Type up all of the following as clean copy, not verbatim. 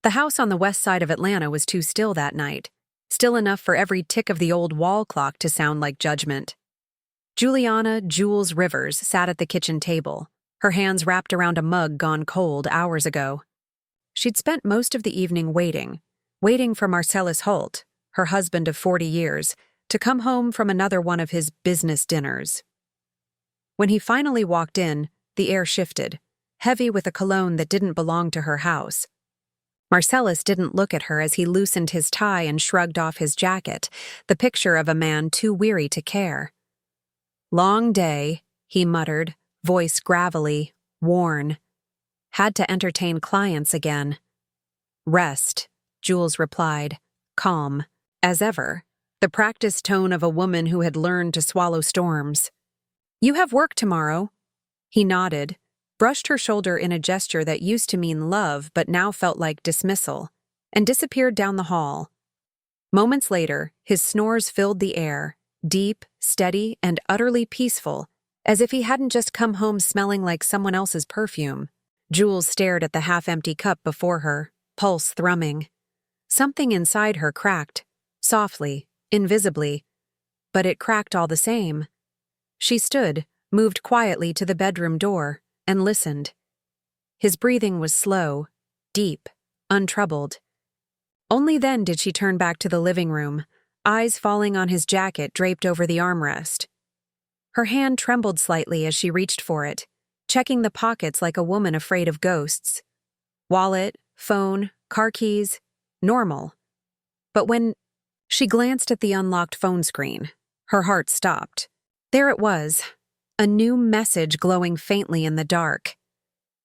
The house on the west side of Atlanta was too still that night, still enough for every tick of the old wall clock to sound like judgment. Juliana "Jules" Rivers sat at the kitchen table, her hands wrapped around a mug gone cold hours ago. She'd spent most of the evening waiting for Marcellus Holt, her husband of 40 years, to come home from another one of his business dinners. When he finally walked in, the air shifted, heavy with a cologne that didn't belong to her house. Marcellus didn't look at her as he loosened his tie and shrugged off his jacket, the picture of a man too weary to care. "Long day," he muttered, voice gravelly, worn. "Had to entertain clients again." "Rest," Jules replied, calm, as ever, the practiced tone of a woman who had learned to swallow storms. "You have work tomorrow." He nodded, brushed her shoulder in a gesture that used to mean love but now felt like dismissal, and disappeared down the hall. Moments later, his snores filled the air, deep, steady, and utterly peaceful, as if he hadn't just come home smelling like someone else's perfume. Jules stared at the half-empty cup before her, pulse thrumming. Something inside her cracked, softly, invisibly, but it cracked all the same. She stood, moved quietly to the bedroom door, and listened. His breathing was slow, deep, untroubled. Only then did she turn back to the living room, eyes falling on his jacket draped over the armrest. Her hand trembled slightly as she reached for it, checking the pockets like a woman afraid of ghosts. Wallet, phone, car keys, normal. But when she glanced at the unlocked phone screen, her heart stopped. There it was, a new message glowing faintly in the dark.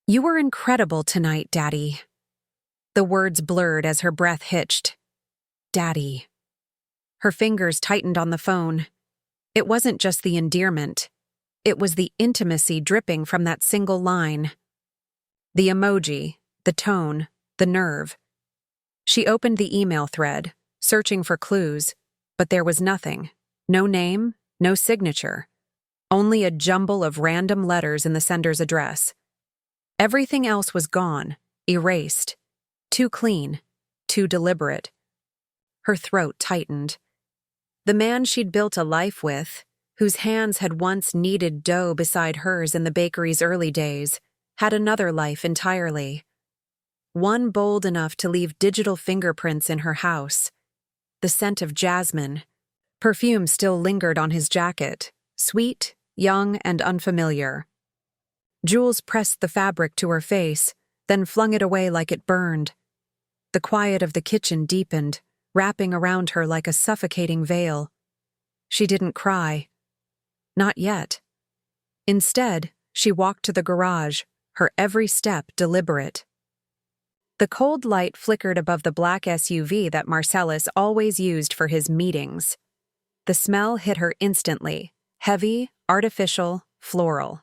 "You were incredible tonight, Daddy." The words blurred as her breath hitched. Daddy. Her fingers tightened on the phone. It wasn't just the endearment. It was the intimacy dripping from that single line. The emoji, the tone, the nerve. She opened the email thread, searching for clues, but there was nothing. No name, no signature. Only a jumble of random letters in the sender's address. Everything else was gone, erased. Too clean, too deliberate. Her throat tightened. The man she'd built a life with, whose hands had once kneaded dough beside hers in the bakery's early days, had another life entirely. One bold enough to leave digital fingerprints in her house. The scent of jasmine. Perfume still lingered on his jacket, sweet, young, and unfamiliar. Jules pressed the fabric to her face, then flung it away like it burned. The quiet of the kitchen deepened, wrapping around her like a suffocating veil. She didn't cry. Not yet. Instead, she walked to the garage, her every step deliberate. The cold light flickered above the black SUV that Marcellus always used for his meetings. The smell hit her instantly, heavy, artificial, floral.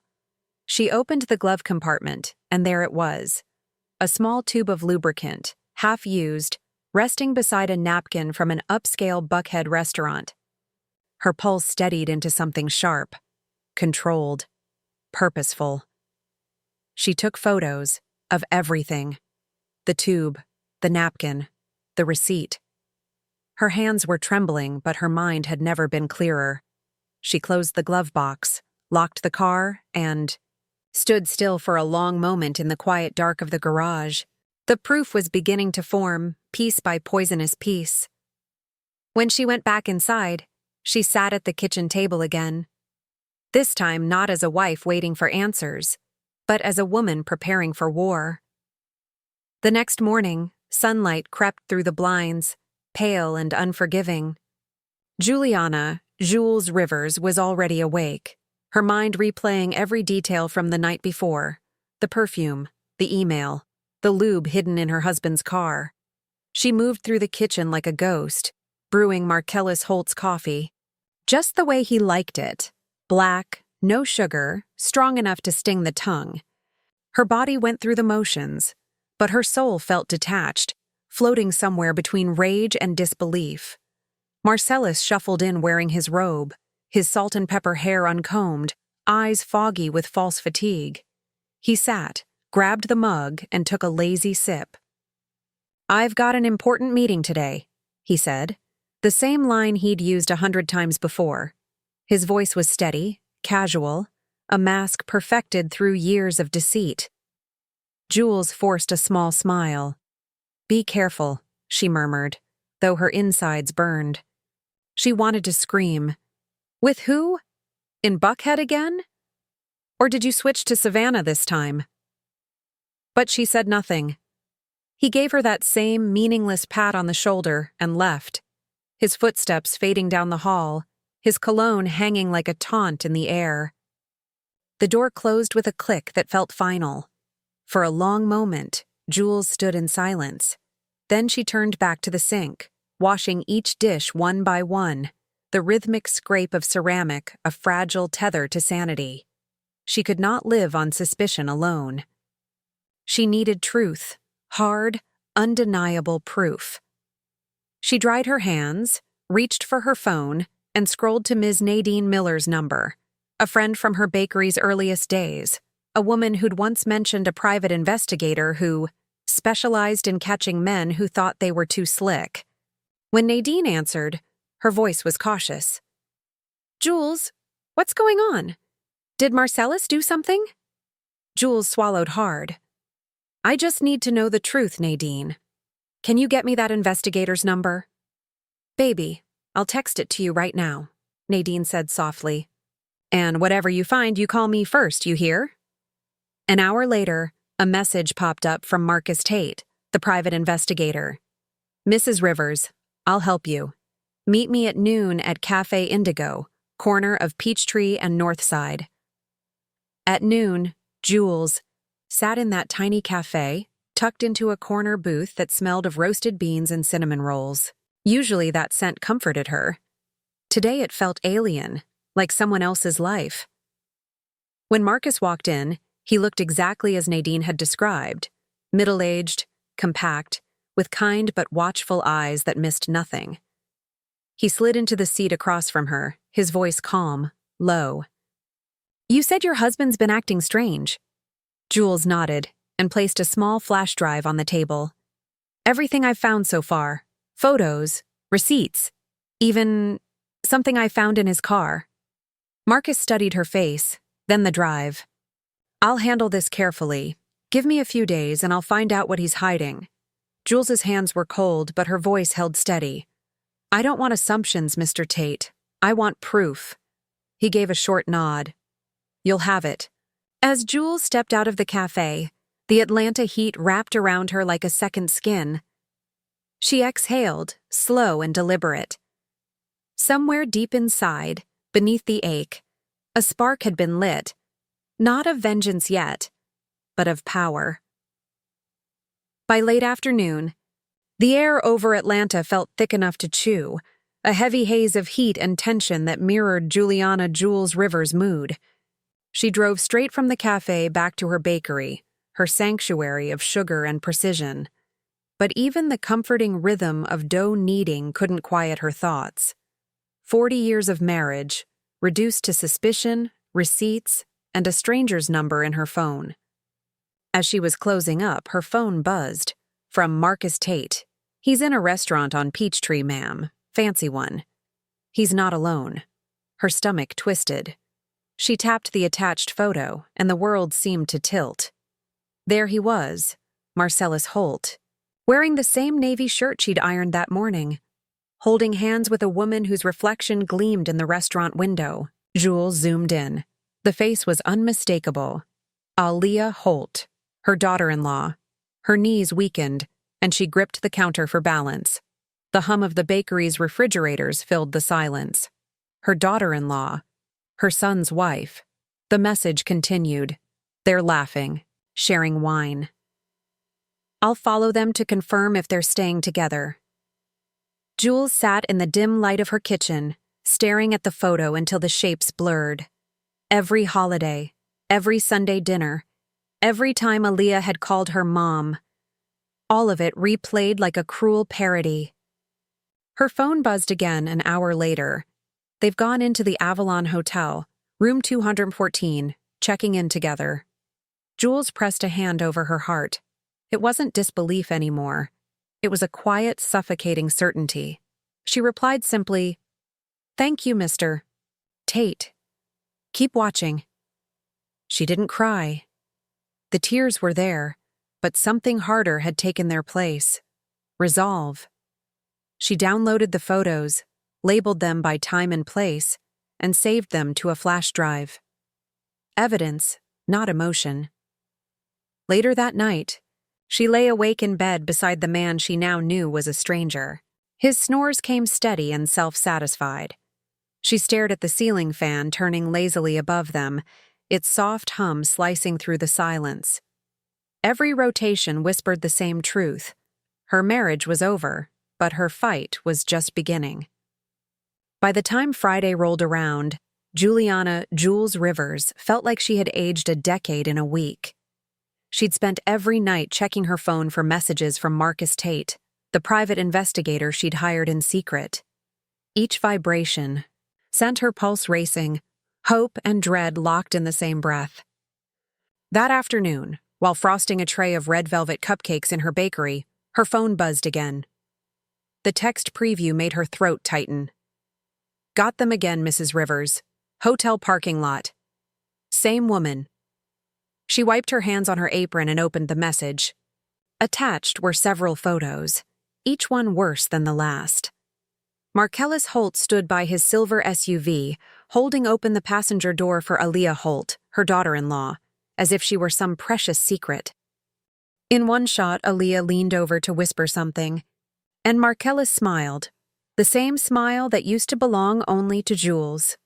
She opened the glove compartment, and there it was. A small tube of lubricant, half-used, resting beside a napkin from an upscale Buckhead restaurant. Her pulse steadied into something sharp, controlled, purposeful. She took photos of everything. The tube, the napkin, the receipt. Her hands were trembling, but her mind had never been clearer. She closed the glove box, locked the car, and stood still for a long moment in the quiet dark of the garage. The proof was beginning to form, piece by poisonous piece. When she went back inside, she sat at the kitchen table again. This time not as a wife waiting for answers, but as a woman preparing for war. The next morning, sunlight crept through the blinds, pale and unforgiving. Juliana, Jules Rivers, was already awake, her mind replaying every detail from the night before. The perfume, the email, the lube hidden in her husband's car. She moved through the kitchen like a ghost, brewing Marcellus Holt's coffee. Just the way he liked it. Black, no sugar, strong enough to sting the tongue. Her body went through the motions, but her soul felt detached, floating somewhere between rage and disbelief. Marcellus shuffled in wearing his robe, his salt and pepper hair uncombed, eyes foggy with false fatigue. He sat, grabbed the mug, and took a lazy sip. "I've got an important meeting today," he said, the same line he'd used 100 times before. His voice was steady, casual, a mask perfected through years of deceit. Jules forced a small smile. "Be careful," she murmured, though her insides burned. She wanted to scream. "With who? In Buckhead again? Or did you switch to Savannah this time?" But she said nothing. He gave her that same meaningless pat on the shoulder and left, his footsteps fading down the hall, his cologne hanging like a taunt in the air. The door closed with a click that felt final. For a long moment, Jules stood in silence. Then she turned back to the sink, washing each dish one by one, the rhythmic scrape of ceramic a fragile tether to sanity. She could not live on suspicion alone. She needed truth, hard, undeniable proof. She dried her hands, reached for her phone, and scrolled to Ms. Nadine Miller's number, a friend from her bakery's earliest days, a woman who'd once mentioned a private investigator who specialized in catching men who thought they were too slick. When Nadine answered, her voice was cautious. "Jules, what's going on? Did Marcellus do something?" Jules swallowed hard. "I just need to know the truth, Nadine. Can you get me that investigator's number?" "Baby, I'll text it to you right now," Nadine said softly. "And whatever you find, you call me first, you hear?" An hour later, a message popped up from Marcus Tate, the private investigator. "Mrs. Rivers, I'll help you. Meet me at noon at Cafe Indigo, corner of Peachtree and Northside." At noon, Jules sat in that tiny cafe, tucked into a corner booth that smelled of roasted beans and cinnamon rolls. Usually that scent comforted her. Today it felt alien, like someone else's life. When Marcus walked in, he looked exactly as Nadine had described, middle-aged, compact, with kind but watchful eyes that missed nothing. He slid into the seat across from her, his voice calm, low. "You said your husband's been acting strange." Jules nodded and placed a small flash drive on the table. "Everything I've found so far. Photos, receipts, even something I found in his car." Marcus studied her face, then the drive. "I'll handle this carefully. Give me a few days and I'll find out what he's hiding." Jules's hands were cold, but her voice held steady. "I don't want assumptions, Mr. Tate. I want proof." He gave a short nod. "You'll have it." As Jules stepped out of the cafe, the Atlanta heat wrapped around her like a second skin. She exhaled, slow and deliberate. Somewhere deep inside, beneath the ache, a spark had been lit, not of vengeance yet, but of power. By late afternoon, the air over Atlanta felt thick enough to chew, a heavy haze of heat and tension that mirrored Juliana Jules Rivers' mood. She drove straight from the cafe back to her bakery, her sanctuary of sugar and precision. But even the comforting rhythm of dough kneading couldn't quiet her thoughts. 40 years of marriage, reduced to suspicion, receipts, and a stranger's number in her phone. As she was closing up, her phone buzzed. From Marcus Tate. "He's in a restaurant on Peachtree, ma'am. Fancy one." "He's not alone." Her stomach twisted. She tapped the attached photo, and the world seemed to tilt. There he was, Marcellus Holt, wearing the same navy shirt she'd ironed that morning, holding hands with a woman whose reflection gleamed in the restaurant window. Jules zoomed in. The face was unmistakable. Aaliyah Holt, her daughter-in-law. Her knees weakened, and she gripped the counter for balance. The hum of the bakery's refrigerators filled the silence. Her daughter-in-law, her son's wife. The message continued. They're laughing, sharing wine. "I'll follow them to confirm if they're staying together." Jules sat in the dim light of her kitchen, staring at the photo until the shapes blurred. Every holiday, every Sunday dinner, every time Aaliyah had called her mom. All of it replayed like a cruel parody. Her phone buzzed again an hour later. They've gone into the Avalon Hotel, room 214, checking in together. Jules pressed a hand over her heart. It wasn't disbelief anymore. It was a quiet, suffocating certainty. She replied simply, "Thank you, Mr. Tate. Keep watching." She didn't cry. The tears were there, but something harder had taken their place. Resolve. She downloaded the photos, labeled them by time and place, and saved them to a flash drive. Evidence, not emotion. Later that night, she lay awake in bed beside the man she now knew was a stranger. His snores came steady and self-satisfied. She stared at the ceiling fan turning lazily above them, its soft hum slicing through the silence. Every rotation whispered the same truth. Her marriage was over, but her fight was just beginning. By the time Friday rolled around, Juliana "Jules" Rivers felt like she had aged a decade in a week. She'd spent every night checking her phone for messages from Marcus Tate, the private investigator she'd hired in secret. Each vibration sent her pulse racing, hope and dread locked in the same breath. That afternoon, while frosting a tray of red velvet cupcakes in her bakery, her phone buzzed again. The text preview made her throat tighten. "Got them again, Mrs. Rivers. Hotel parking lot. Same woman." She wiped her hands on her apron and opened the message. Attached were several photos, each one worse than the last. Marcellus Holt stood by his silver SUV, holding open the passenger door for Aaliyah Holt, her daughter-in-law, as if she were some precious secret. In one shot, Aaliyah leaned over to whisper something, and Marcellus smiled, the same smile that used to belong only to Jules.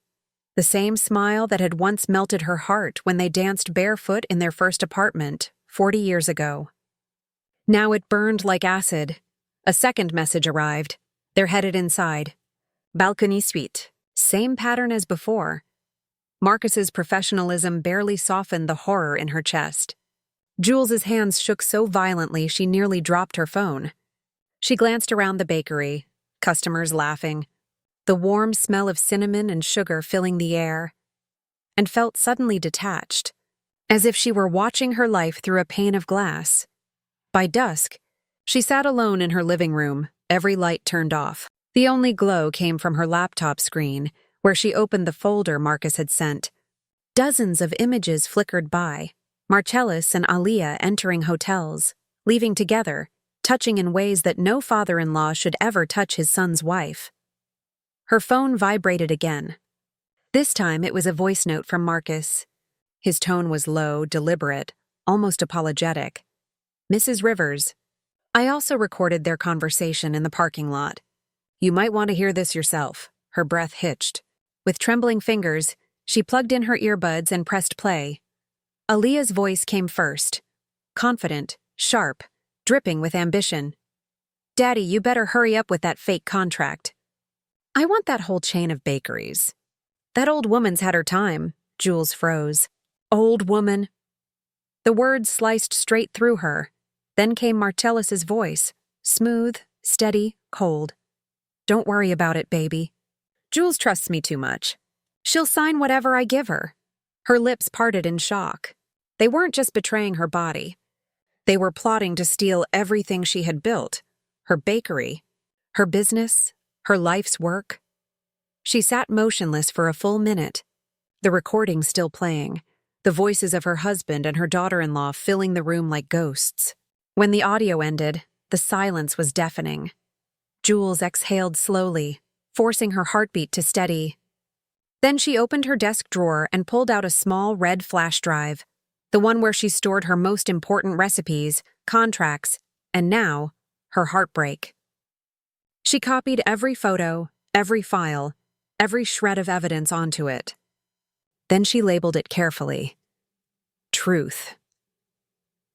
The same smile that had once melted her heart when they danced barefoot in their first apartment 40 years ago. Now it burned like acid. A second message arrived. They're headed inside. Balcony suite. Same pattern as before. Marcus's professionalism barely softened the horror in her chest. Jules's hands shook so violently she nearly dropped her phone. She glanced around the bakery, customers laughing, the warm smell of cinnamon and sugar filling the air, and felt suddenly detached, as if she were watching her life through a pane of glass. By dusk, she sat alone in her living room, every light turned off. The only glow came from her laptop screen, where she opened the folder Marcus had sent. Dozens of images flickered by, Marcellus and Aaliyah entering hotels, leaving together, touching in ways that no father-in-law should ever touch his son's wife. Her phone vibrated again. This time it was a voice note from Marcus. His tone was low, deliberate, almost apologetic. "Mrs. Rivers, I also recorded their conversation in the parking lot. You might want to hear this yourself." Her breath hitched. With trembling fingers, she plugged in her earbuds and pressed play. Aaliyah's voice came first. Confident, sharp, dripping with ambition. "Daddy, you better hurry up with that fake contract. I want that whole chain of bakeries. That old woman's had her time." Jules froze. "Old woman." The words sliced straight through her. Then came Marcellus's voice, smooth, steady, cold. "Don't worry about it, baby. Jules trusts me too much. She'll sign whatever I give her." Her lips parted in shock. They weren't just betraying her body. They were plotting to steal everything she had built, her bakery, her business, her life's work. She sat motionless for a full minute, the recording still playing, the voices of her husband and her daughter-in-law filling the room like ghosts. When the audio ended, the silence was deafening. Jules exhaled slowly, forcing her heartbeat to steady. Then she opened her desk drawer and pulled out a small red flash drive, the one where she stored her most important recipes, contracts, and now, her heartbreak. She copied every photo, every file, every shred of evidence onto it. Then she labeled it carefully. Truth.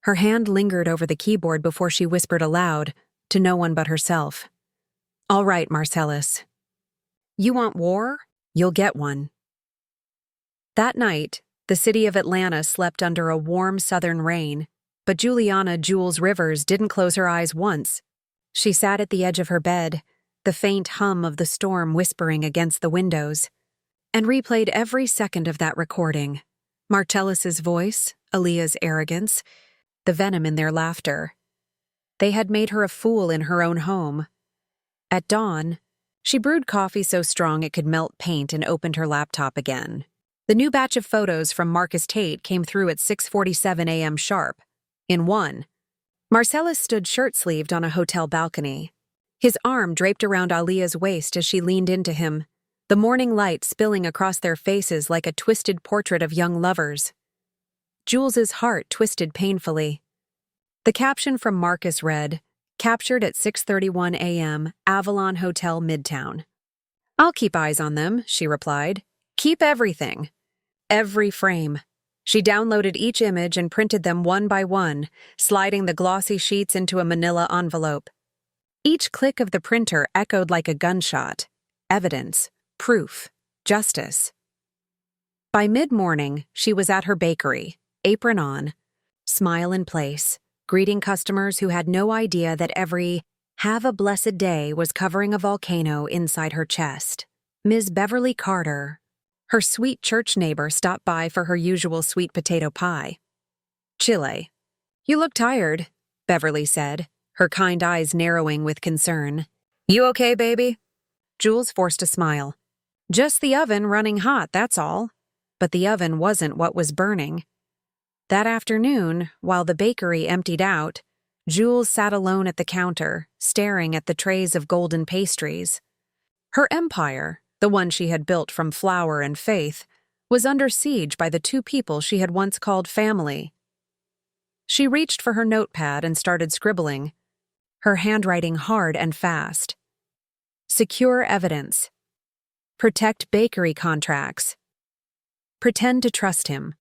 Her hand lingered over the keyboard before she whispered aloud, to no one but herself. "All right, Marcellus. You want war? You'll get one." That night, the city of Atlanta slept under a warm southern rain, but Juliana "Jules" Rivers didn't close her eyes once. She sat at the edge of her bed, the faint hum of the storm whispering against the windows, and replayed every second of that recording. Marcellus's voice, Aaliyah's arrogance, the venom in their laughter. They had made her a fool in her own home. At dawn, she brewed coffee so strong it could melt paint and opened her laptop again. The new batch of photos from Marcus Tate came through at 6:47 a.m. sharp. In one, Marcellus stood shirt-sleeved on a hotel balcony. His arm draped around Aaliyah's waist as she leaned into him, the morning light spilling across their faces like a twisted portrait of young lovers. Jules's heart twisted painfully. The caption from Marcus read, "Captured at 6:31 a.m., Avalon Hotel, Midtown." "I'll keep eyes on them," she replied. "Keep everything." Every frame. She downloaded each image and printed them one by one, sliding the glossy sheets into a manila envelope. Each click of the printer echoed like a gunshot. Evidence, proof, justice. By mid-morning, she was at her bakery, apron on, smile in place, greeting customers who had no idea that every "have a blessed day" was covering a volcano inside her chest. Ms. Beverly Carter, her sweet church neighbor, stopped by for her usual sweet potato pie. "Chile. You look tired," Beverly said, her kind eyes narrowing with concern. "You okay, baby?" Jules forced a smile. "Just the oven running hot, that's all." But the oven wasn't what was burning. That afternoon, while the bakery emptied out, Jules sat alone at the counter, staring at the trays of golden pastries. Her empire, the one she had built from flour and faith, was under siege by the two people she had once called family. She reached for her notepad and started scribbling, her handwriting hard and fast. Secure evidence. Protect bakery contracts. Pretend to trust him.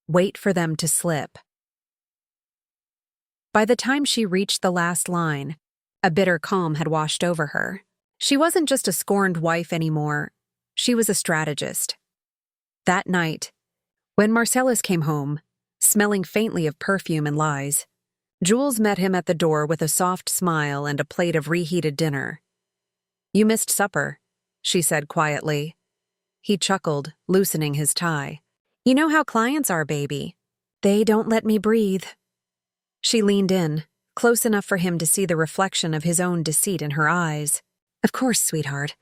Wait for them to slip. By the time she reached the last line, a bitter calm had washed over her. She wasn't just a scorned wife anymore. She was a strategist. That night, when Marcellus came home, smelling faintly of perfume and lies, Jules met him at the door with a soft smile and a plate of reheated dinner. "You missed supper," she said quietly. He chuckled, loosening his tie. "You know how clients are, baby. They don't let me breathe." She leaned in, close enough for him to see the reflection of his own deceit in her eyes. "Of course, sweetheart.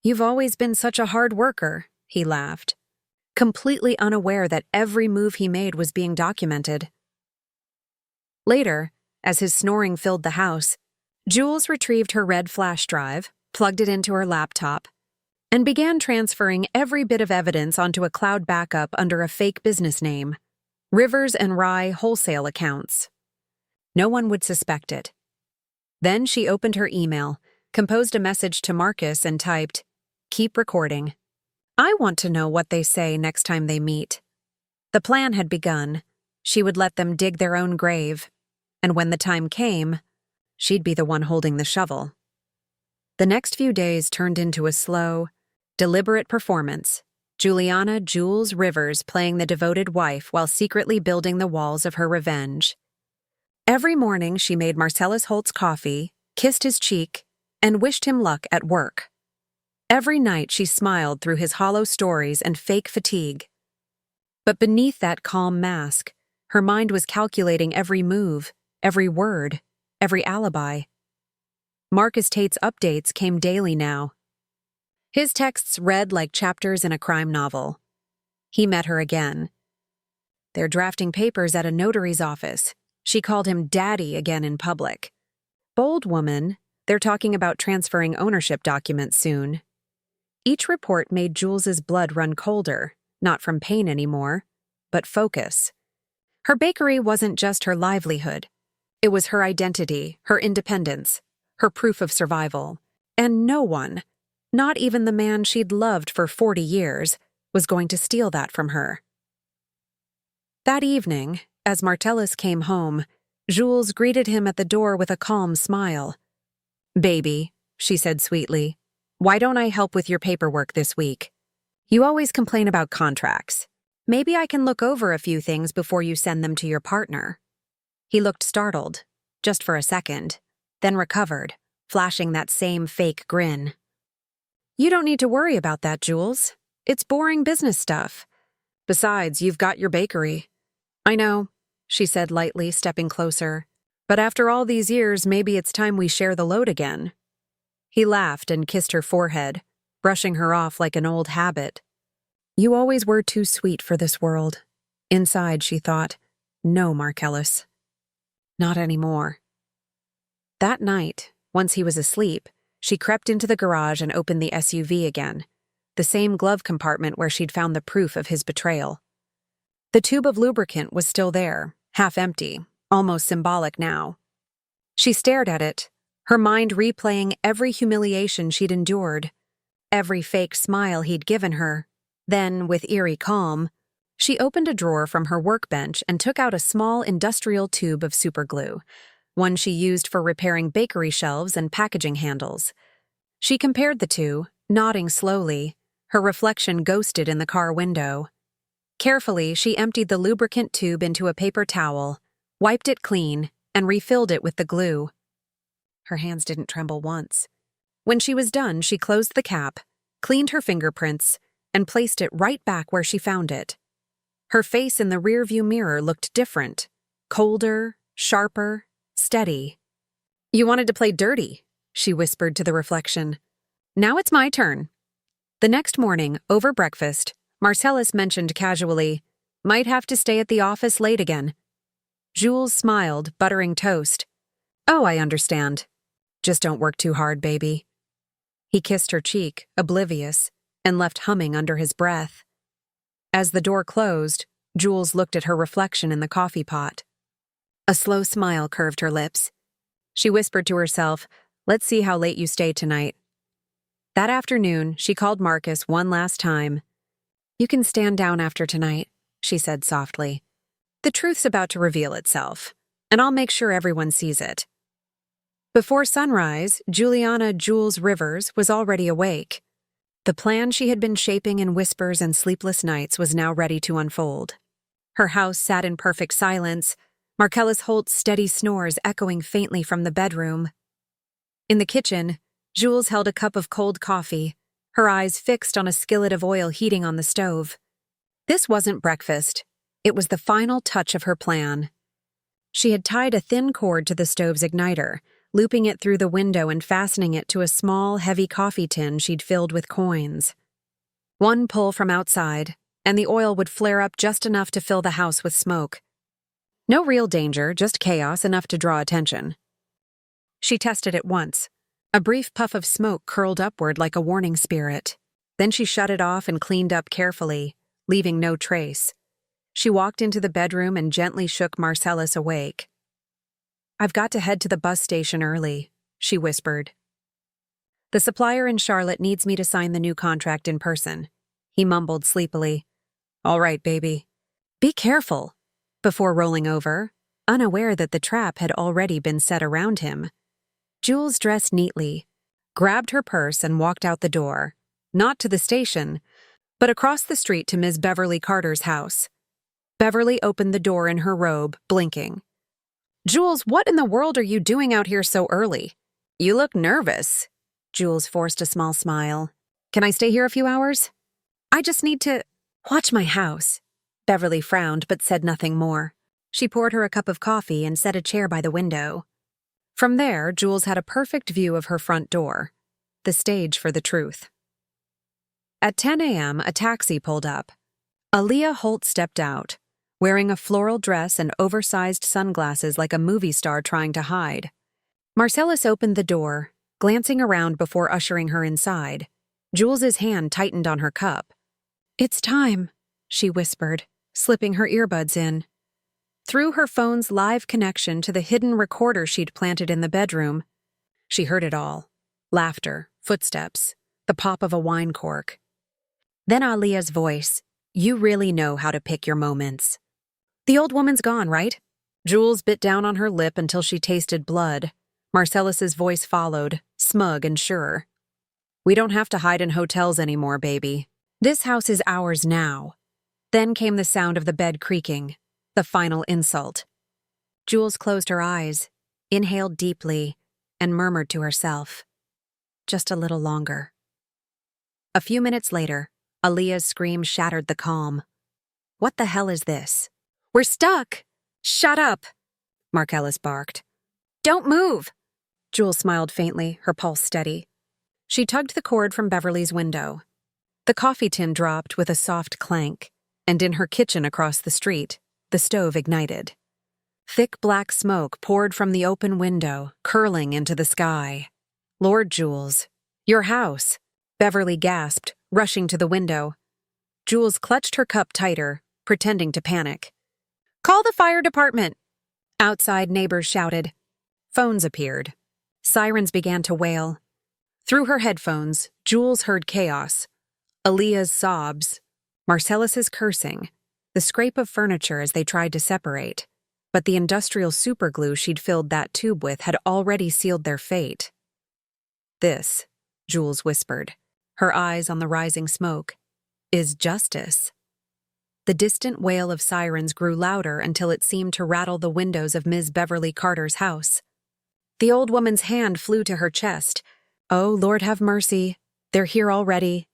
You've always been such a hard worker," he laughed, completely unaware that every move he made was being documented. Later, as his snoring filled the house, Jules retrieved her red flash drive, plugged it into her laptop, and began transferring every bit of evidence onto a cloud backup under a fake business name, Rivers and Rye Wholesale Accounts. No one would suspect it. Then she opened her email, composed a message to Marcus, and typed, "Keep recording. I want to know what they say next time they meet." The plan had begun. She would let them dig their own grave, and when the time came, she'd be the one holding the shovel. The next few days turned into a slow, deliberate performance, Juliana "Jules" Rivers playing the devoted wife while secretly building the walls of her revenge. Every morning she made Marcellus Holt's coffee, kissed his cheek, and wished him luck at work. Every night she smiled through his hollow stories and fake fatigue. But beneath that calm mask, her mind was calculating every move, every word, every alibi. Marcus Tate's updates came daily now. His texts read like chapters in a crime novel. He met her again. They're drafting papers at a notary's office. She called him daddy again in public. Bold woman, they're talking about transferring ownership documents soon. Each report made Jules's blood run colder, not from pain anymore, but focus. Her bakery wasn't just her livelihood. It was her identity, her independence, her proof of survival. And no one, not even the man she'd loved for 40 years, was going to steal that from her. That evening, as Marcellus came home, Jules greeted him at the door with a calm smile. "Baby," she said sweetly, "why don't I help with your paperwork this week? You always complain about contracts. Maybe I can look over a few things before you send them to your partner." He looked startled, just for a second, then recovered, flashing that same fake grin. "You don't need to worry about that, Jules. It's boring business stuff. Besides, you've got your bakery." "I know," she said lightly, stepping closer. But after all these years, maybe it's time we share the load again. He laughed and kissed her forehead, brushing her off like an old habit. You always were too sweet for this world. Inside, she thought, no, Marcellus. Not anymore. That night, once he was asleep, she crept into the garage and opened the SUV again, the same glove compartment where she'd found the proof of his betrayal. The tube of lubricant was still there, half empty, almost symbolic now. She stared at it, her mind replaying every humiliation she'd endured, every fake smile he'd given her. Then, with eerie calm, she opened a drawer from her workbench and took out a small industrial tube of superglue, one she used for repairing bakery shelves and packaging handles. She compared the two, nodding slowly, her reflection ghosted in the car window. Carefully, she emptied the lubricant tube into a paper towel, wiped it clean, and refilled it with the glue. Her hands didn't tremble once. When she was done, she closed the cap, cleaned her fingerprints, and placed it right back where she found it. Her face in the rearview mirror looked different, colder, sharper, steady. You wanted to play dirty, she whispered to the reflection. Now it's my turn. The next morning, over breakfast, Marcellus mentioned casually, might have to stay at the office late again. Jules smiled, buttering toast. Oh, I understand. Just don't work too hard, baby. He kissed her cheek, oblivious, and left humming under his breath. As the door closed, Jules looked at her reflection in the coffee pot. A slow smile curved her lips. She whispered to herself, let's see how late you stay tonight. That afternoon, she called Marcus one last time. You can stand down after tonight, she said softly. The truth's about to reveal itself, and I'll make sure everyone sees it. Before sunrise, Juliana Jules Rivers was already awake. The plan she had been shaping in whispers and sleepless nights was now ready to unfold. Her house sat in perfect silence, Marcellus Holt's steady snores echoing faintly from the bedroom. In the kitchen, Jules held a cup of cold coffee, her eyes fixed on a skillet of oil heating on the stove. This wasn't breakfast. It was the final touch of her plan. She had tied a thin cord to the stove's igniter, looping it through the window and fastening it to a small, heavy coffee tin she'd filled with coins. One pull from outside, and the oil would flare up just enough to fill the house with smoke. No real danger, just chaos enough to draw attention. She tested it once. A brief puff of smoke curled upward like a warning spirit. Then she shut it off and cleaned up carefully, leaving no trace. She walked into the bedroom and gently shook Marcellus awake. I've got to head to the bus station early, she whispered. The supplier in Charlotte needs me to sign the new contract in person, he mumbled sleepily. All right, baby. Be careful, before rolling over, unaware that the trap had already been set around him. Jules dressed neatly, grabbed her purse and walked out the door, not to the station, but across the street to Ms. Beverly Carter's house. Beverly opened the door in her robe, blinking. Jules, what in the world are you doing out here so early? You look nervous. Jules forced a small smile. Can I stay here a few hours? I just need to watch my house. Beverly frowned but said nothing more. She poured her a cup of coffee and set a chair by the window. From there, Jules had a perfect view of her front door, the stage for the truth. At 10 a.m., a taxi pulled up. Aaliyah Holt stepped out, wearing a floral dress and oversized sunglasses like a movie star trying to hide. Marcellus opened the door, glancing around before ushering her inside. Jules's hand tightened on her cup. It's time, she whispered, slipping her earbuds in. Through her phone's live connection to the hidden recorder she'd planted in the bedroom, she heard it all. Laughter, footsteps, the pop of a wine cork. Then Aaliyah's voice. You really know how to pick your moments. The old woman's gone, right? Jules bit down on her lip until she tasted blood. Marcellus's voice followed, smug and sure. We don't have to hide in hotels anymore, baby. This house is ours now. Then came the sound of the bed creaking, the final insult. Jules closed her eyes, inhaled deeply, and murmured to herself, just a little longer. A few minutes later, Aaliyah's scream shattered the calm. What the hell is this? We're stuck! Shut up! Marcellus barked. Don't move! Jules smiled faintly, her pulse steady. She tugged the cord from Beverly's window. The coffee tin dropped with a soft clank, and in her kitchen across the street, the stove ignited. Thick black smoke poured from the open window, curling into the sky. Lord Jules, your house, Beverly gasped, rushing to the window. Jules clutched her cup tighter, pretending to panic. Call the fire department! Outside, neighbors shouted. Phones appeared. Sirens began to wail. Through her headphones, Jules heard chaos. Aaliyah's sobs, Marcellus's cursing, the scrape of furniture as they tried to separate. But the industrial superglue she'd filled that tube with had already sealed their fate. This, Jules whispered, her eyes on the rising smoke, is justice. The distant wail of sirens grew louder until it seemed to rattle the windows of Ms. Beverly Carter's house. The old woman's hand flew to her chest. Oh, Lord have mercy. They're here already.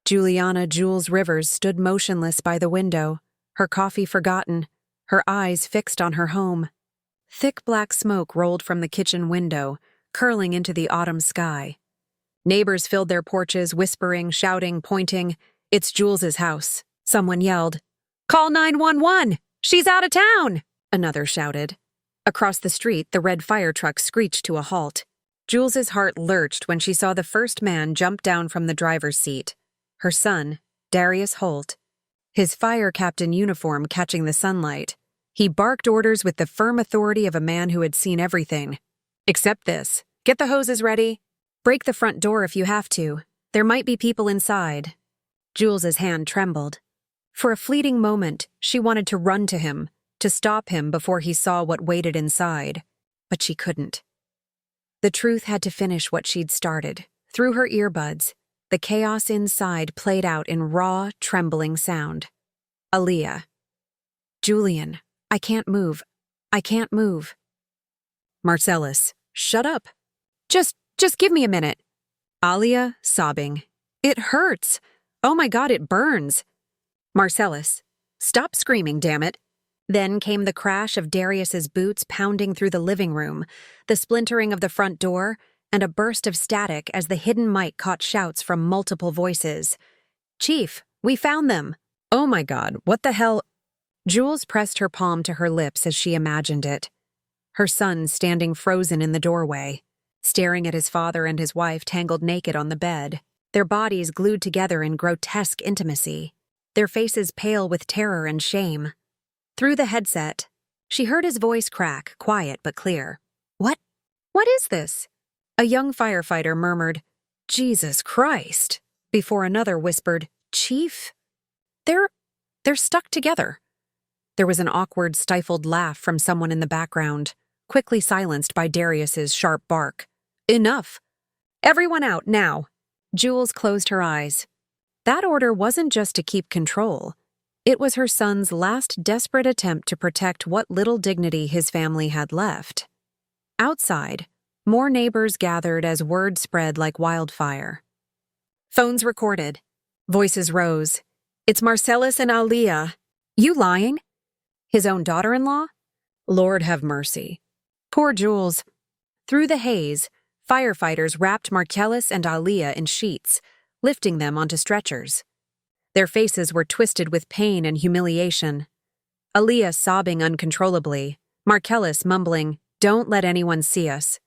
Juliana Jules Rivers stood motionless by the window, her coffee forgotten, her eyes fixed on her home. Thick black smoke rolled from the kitchen window, curling into the autumn sky. Neighbors filled their porches, whispering, shouting, pointing. It's Jules's house. Someone yelled. Call 911! She's out of town! Another shouted. Across the street, the red fire truck screeched to a halt. Jules's heart lurched when she saw the first man jump down from the driver's seat. Her son, Darius Holt. His fire captain uniform catching the sunlight. He barked orders with the firm authority of a man who had seen everything. Except this. Get the hoses ready. Break the front door if you have to. There might be people inside. Jules's hand trembled. For a fleeting moment, she wanted to run to him, to stop him before he saw what waited inside. But she couldn't. The truth had to finish what she'd started. Through her earbuds, the chaos inside played out in raw, trembling sound. Aaliyah. Julian, I can't move. I can't move. Marcellus, shut up. Just give me a minute. Aaliyah, sobbing. It hurts. Oh my God, it burns. Marcellus, stop screaming, damn it. Then came the crash of Darius's boots pounding through the living room, the splintering of the front door, and a burst of static as the hidden mic caught shouts from multiple voices. Chief, we found them. Oh my God, what the hell? Jules pressed her palm to her lips as she imagined it. Her son standing frozen in the doorway, staring at his father and his wife tangled naked on the bed, their bodies glued together in grotesque intimacy, their faces pale with terror and shame. Through the headset, she heard his voice crack, quiet but clear. What is this? A young firefighter murmured, Jesus Christ, before another whispered, Chief? They're stuck together. There was an awkward, stifled laugh from someone in the background, quickly silenced by Darius's sharp bark. Enough. Everyone out, now. Jules closed her eyes. That order wasn't just to keep control. It was her son's last desperate attempt to protect what little dignity his family had left. Outside, more neighbors gathered as word spread like wildfire. Phones recorded. Voices rose. It's Marcellus and Aaliyah. You lying? His own daughter-in-law? Lord have mercy. Poor Jules. Through the haze, firefighters wrapped Marcellus and Aaliyah in sheets, lifting them onto stretchers. Their faces were twisted with pain and humiliation. Aaliyah sobbing uncontrollably, Marcellus mumbling, Don't let anyone see us.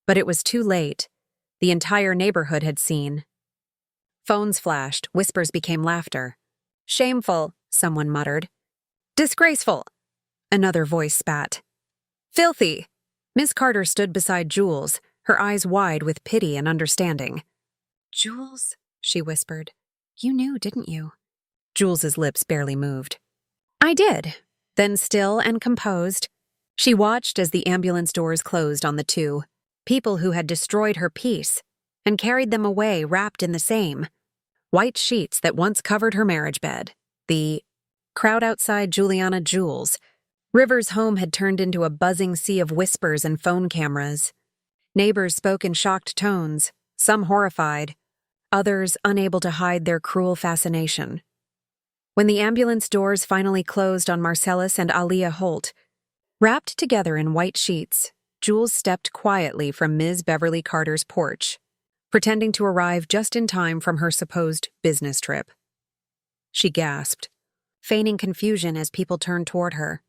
But it was too late. The entire neighborhood had seen. Phones flashed, whispers became laughter. Shameful, someone muttered. Disgraceful, another voice spat. Filthy. Miss Carter stood beside Jules, her eyes wide with pity and understanding. Jules, she whispered. You knew, didn't you? Jules's lips barely moved. I did. Then still and composed, she watched as the ambulance doors closed on the two, people who had destroyed her peace, and carried them away wrapped in the same. White sheets that once covered her marriage bed. The crowd outside Juliana Jules. Rivers' home had turned into a buzzing sea of whispers and phone cameras. Neighbors spoke in shocked tones, some horrified, others unable to hide their cruel fascination. When the ambulance doors finally closed on Marcellus and Aaliyah Holt, wrapped together in white sheets, Jules stepped quietly from Ms. Beverly Carter's porch, pretending to arrive just in time from her supposed business trip. She gasped, feigning confusion as people turned toward her.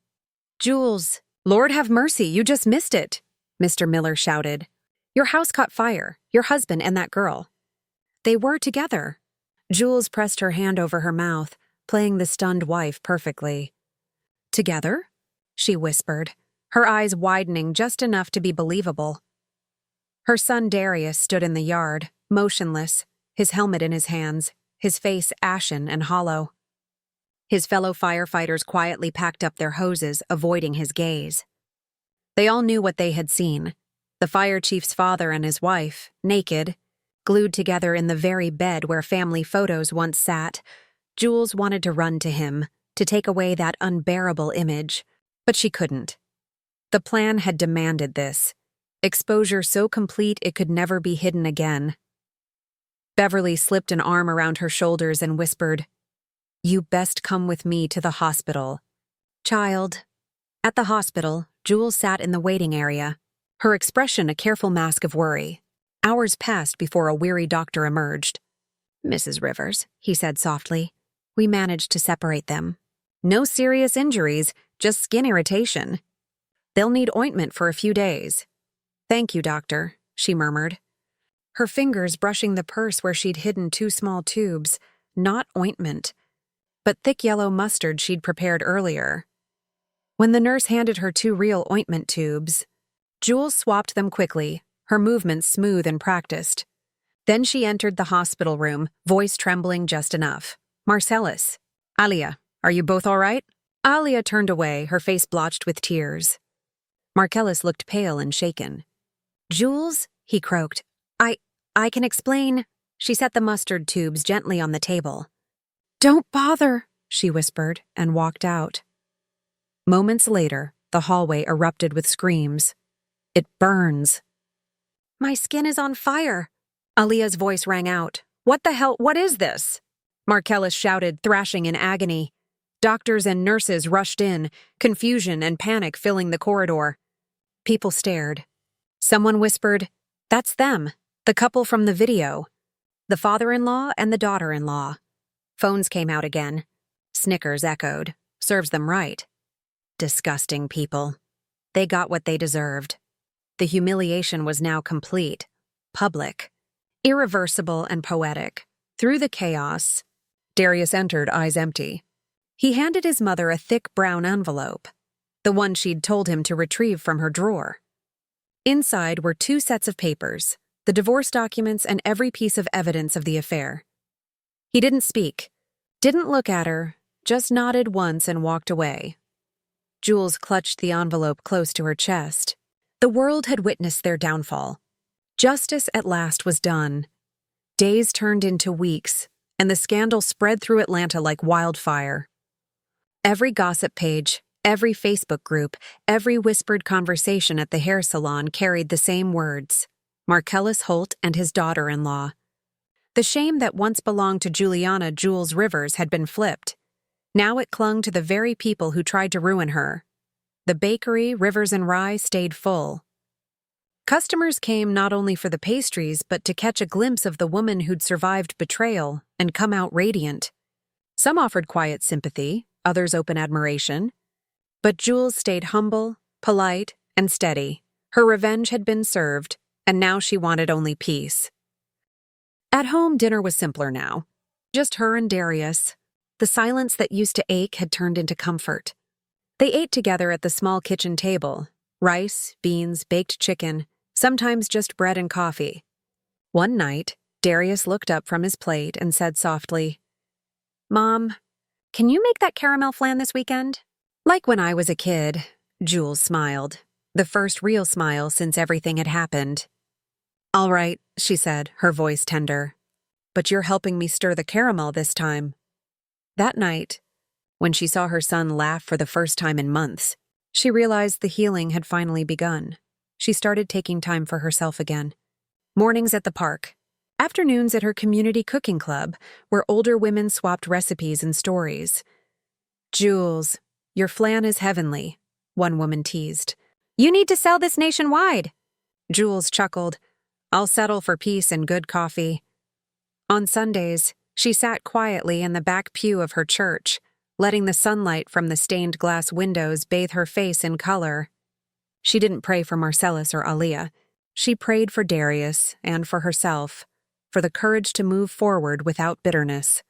"Jules, Lord have mercy, you just missed it," Mr. Miller shouted. "Your house caught fire, your husband and that girl." They were together. Jules pressed her hand over her mouth, playing the stunned wife perfectly. "Together?" she whispered, her eyes widening just enough to be believable. Her son Darius stood in the yard, motionless, his helmet in his hands, his face ashen and hollow. His fellow firefighters quietly packed up their hoses, avoiding his gaze. They all knew what they had seen. The fire chief's father and his wife, naked, glued together in the very bed where family photos once sat. Jules wanted to run to him, to take away that unbearable image, but she couldn't. The plan had demanded this. Exposure so complete it could never be hidden again. Beverly slipped an arm around her shoulders and whispered, "You best come with me to the hospital." "Child." At the hospital, Jules sat in the waiting area, her expression a careful mask of worry. Hours passed before a weary doctor emerged. "Mrs. Rivers," he said softly, "we managed to separate them. No serious injuries, just skin irritation. They'll need ointment for a few days." "Thank you, doctor," she murmured, her fingers brushing the purse where she'd hidden 2 small tubes, not ointment, but thick yellow mustard she'd prepared earlier. When the nurse handed her 2 real ointment tubes, Jules swapped them quickly, her movements smooth and practiced. Then she entered the hospital room, voice trembling just enough. "Marcellus, Alia, are you both all right?" Alia turned away, her face blotched with tears. Marcellus looked pale and shaken. "Jules," he croaked, I can explain." She set the mustard tubes gently on the table. "Don't bother," she whispered, and walked out. Moments later, the hallway erupted with screams. "It burns." "My skin is on fire." Alia's voice rang out. "What the hell? What is this?" Marcellus shouted, thrashing in agony. Doctors and nurses rushed in, confusion and panic filling the corridor. People stared. Someone whispered, "That's them, the couple from the video. The father-in-law and the daughter-in-law." Phones came out again. Snickers echoed. "Serves them right." Disgusting people. They got what they deserved. The humiliation was now complete, public, irreversible and poetic. Through the chaos, Darius entered, eyes empty. He handed his mother a thick brown envelope, the one she'd told him to retrieve from her drawer. Inside were 2 sets of papers, the divorce documents and every piece of evidence of the affair. He didn't speak, didn't look at her, just nodded once and walked away. Jules clutched the envelope close to her chest. The world had witnessed their downfall. Justice at last was done. Days turned into weeks, and the scandal spread through Atlanta like wildfire. Every gossip page, every Facebook group, every whispered conversation at the hair salon carried the same words: Marcellus Holt and his daughter-in-law. The shame that once belonged to Juliana Jules Rivers had been flipped. Now it clung to the very people who tried to ruin her. The bakery, Rivers and Rye, stayed full. Customers came not only for the pastries, but to catch a glimpse of the woman who'd survived betrayal and come out radiant. Some offered quiet sympathy, others open admiration. But Jules stayed humble, polite, and steady. Her revenge had been served, and now she wanted only peace. At home, dinner was simpler now. Just her and Darius. The silence that used to ache had turned into comfort. They ate together at the small kitchen table. Rice, beans, baked chicken, sometimes just bread and coffee. One night, Darius looked up from his plate and said softly, "Mom, can you make that caramel flan this weekend?" "Like when I was a kid," Jules smiled, the first real smile since everything had happened. "All right," she said, her voice tender. "But you're helping me stir the caramel this time." That night, when she saw her son laugh for the first time in months, she realized the healing had finally begun. She started taking time for herself again. Mornings at the park, afternoons at her community cooking club, where older women swapped recipes and stories. "Jules, your flan is heavenly," one woman teased. You need to sell this nationwide. Jules chuckled. I'll settle for peace and good coffee. On Sundays, she sat quietly in the back pew of her church, letting the sunlight from the stained glass windows bathe her face in color. She didn't pray for Marcellus or Aaliyah. She prayed for Darius and for herself, for the courage to move forward without bitterness.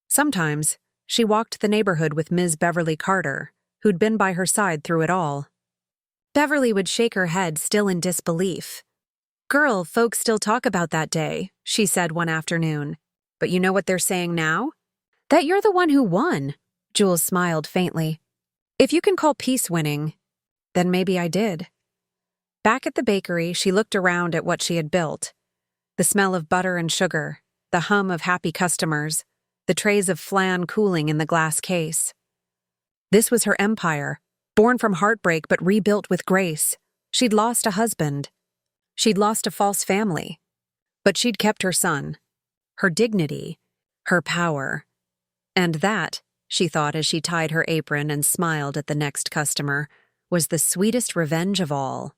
Sometimes, she walked the neighborhood with Ms. Beverly Carter, who'd been by her side through it all. Beverly would shake her head, still in disbelief. Girl, folks still talk about that day, she said one afternoon. But you know what they're saying now? That you're the one who won. Jules smiled faintly. If you can call peace winning, then maybe I did. Back at the bakery, she looked around at what she had built. The smell of butter and sugar, the hum of happy customers, the trays of flan cooling in the glass case. This was her empire, born from heartbreak but rebuilt with grace. She'd lost a husband. She'd lost a false family. But she'd kept her son, her dignity, her power. And that, she thought as she tied her apron and smiled at the next customer, was the sweetest revenge of all.